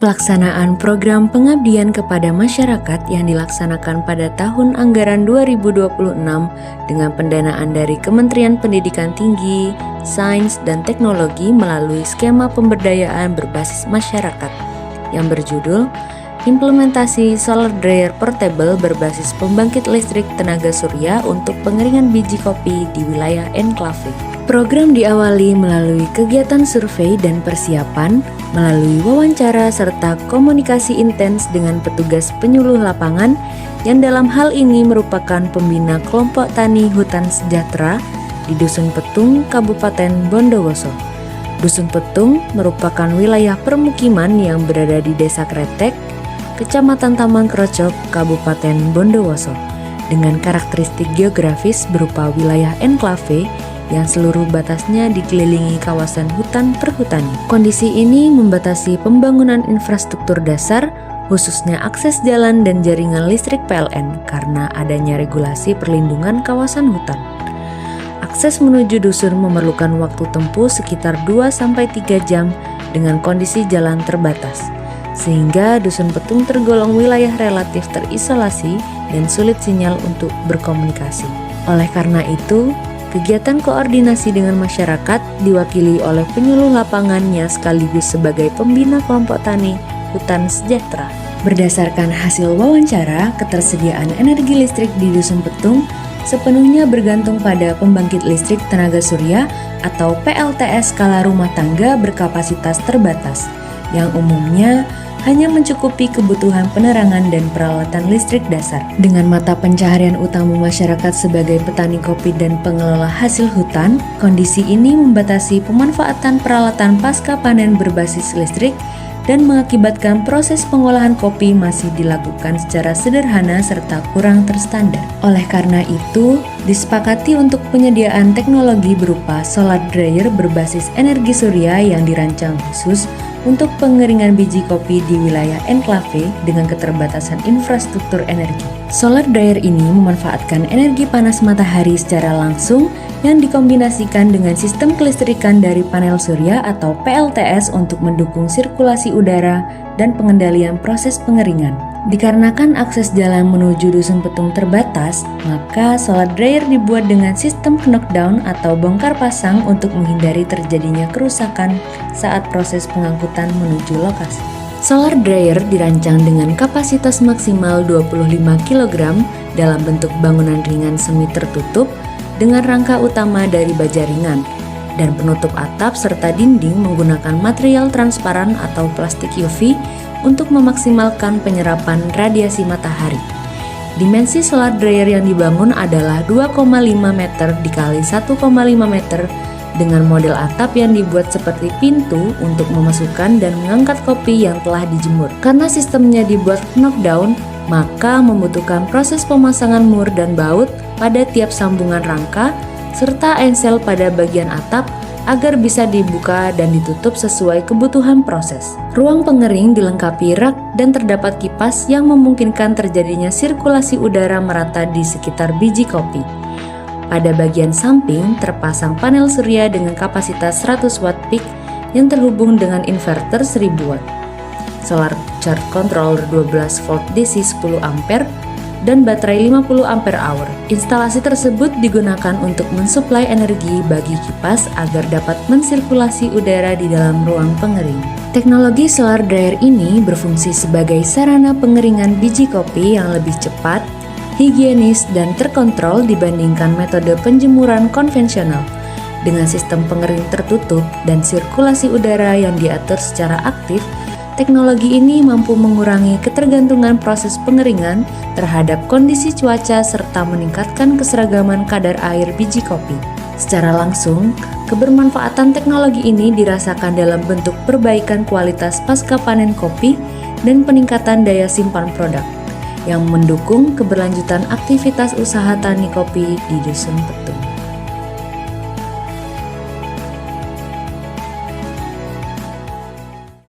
Pelaksanaan program pengabdian kepada masyarakat yang dilaksanakan pada tahun anggaran 2026 dengan pendanaan dari Kementerian Pendidikan Tinggi, Sains, dan Teknologi melalui skema pemberdayaan berbasis masyarakat yang berjudul Implementasi Solar Dryer Portable berbasis pembangkit listrik tenaga surya untuk pengeringan biji kopi di wilayah enklave. Program diawali melalui kegiatan survei dan persiapan, melalui wawancara serta komunikasi intens dengan petugas penyuluh lapangan yang dalam hal ini merupakan pembina kelompok tani hutan sejahtera di Dusun Petung, Kabupaten Bondowoso. Dusun Petung merupakan wilayah permukiman yang berada di Desa Kretek, Kecamatan Taman Krocok, Kabupaten Bondowoso, dengan karakteristik geografis berupa wilayah enklave yang seluruh batasnya dikelilingi kawasan hutan perhutani. Kondisi ini membatasi pembangunan infrastruktur dasar, khususnya akses jalan dan jaringan listrik PLN karena adanya regulasi perlindungan kawasan hutan. Akses menuju dusun memerlukan waktu tempuh sekitar 2-3 jam dengan kondisi jalan terbatas, sehingga Dusun Petung tergolong wilayah relatif terisolasi dan sulit sinyal untuk berkomunikasi. Oleh karena itu, kegiatan koordinasi dengan masyarakat diwakili oleh penyuluh lapangannya sekaligus sebagai pembina kelompok tani hutan sejahtera. Berdasarkan hasil wawancara, ketersediaan energi listrik di Dusun Petung sepenuhnya bergantung pada pembangkit listrik tenaga surya atau PLTS skala rumah tangga berkapasitas terbatas, yang umumnya hanya mencukupi kebutuhan penerangan dan peralatan listrik dasar. Dengan mata pencaharian utama masyarakat sebagai petani kopi dan pengelola hasil hutan, kondisi ini membatasi pemanfaatan peralatan pasca panen berbasis listrik dan mengakibatkan proses pengolahan kopi masih dilakukan secara sederhana serta kurang terstandar. Oleh karena itu, disepakati untuk penyediaan teknologi berupa solar dryer berbasis energi surya yang dirancang khusus untuk pengeringan biji kopi di wilayah enklave dengan keterbatasan infrastruktur energi. Solar dryer ini memanfaatkan energi panas matahari secara langsung yang dikombinasikan dengan sistem kelistrikan dari panel surya atau PLTS untuk mendukung sirkulasi udara dan pengendalian proses pengeringan. Dikarenakan akses jalan menuju Dusun Petung terbatas, maka solar dryer dibuat dengan sistem knockdown atau bongkar pasang untuk menghindari terjadinya kerusakan saat proses pengangkutan menuju lokasi. Solar dryer dirancang dengan kapasitas maksimal 25 kg dalam bentuk bangunan ringan semi tertutup dengan rangka utama dari baja ringan dan penutup atap serta dinding menggunakan material transparan atau plastik UV untuk memaksimalkan penyerapan radiasi matahari. Dimensi solar dryer yang dibangun adalah 2,5 meter dikali 1,5 meter dengan model atap yang dibuat seperti pintu untuk memasukkan dan mengangkat kopi yang telah dijemur. Karena sistemnya dibuat knockdown, maka membutuhkan proses pemasangan mur dan baut pada tiap sambungan rangka serta ensel pada bagian atap agar bisa dibuka dan ditutup sesuai kebutuhan proses. Ruang pengering dilengkapi rak dan terdapat kipas yang memungkinkan terjadinya sirkulasi udara merata di sekitar biji kopi. Pada bagian samping terpasang panel surya dengan kapasitas 100 watt peak yang terhubung dengan inverter 1000 watt. Solar charge controller 12 volt DC 10 ampere dan baterai 50 ampere hour. Instalasi tersebut digunakan untuk mensuplai energi bagi kipas agar dapat mensirkulasi udara di dalam ruang pengering. Teknologi solar dryer ini berfungsi sebagai sarana pengeringan biji kopi yang lebih cepat, higienis, dan terkontrol dibandingkan metode penjemuran konvensional. Dengan sistem pengering tertutup dan sirkulasi udara yang diatur secara aktif, teknologi ini mampu mengurangi ketergantungan proses pengeringan terhadap kondisi cuaca serta meningkatkan keseragaman kadar air biji kopi. Secara langsung, kebermanfaatan teknologi ini dirasakan dalam bentuk perbaikan kualitas pasca panen kopi dan peningkatan daya simpan produk yang mendukung keberlanjutan aktivitas usaha tani kopi di Dusun Petung.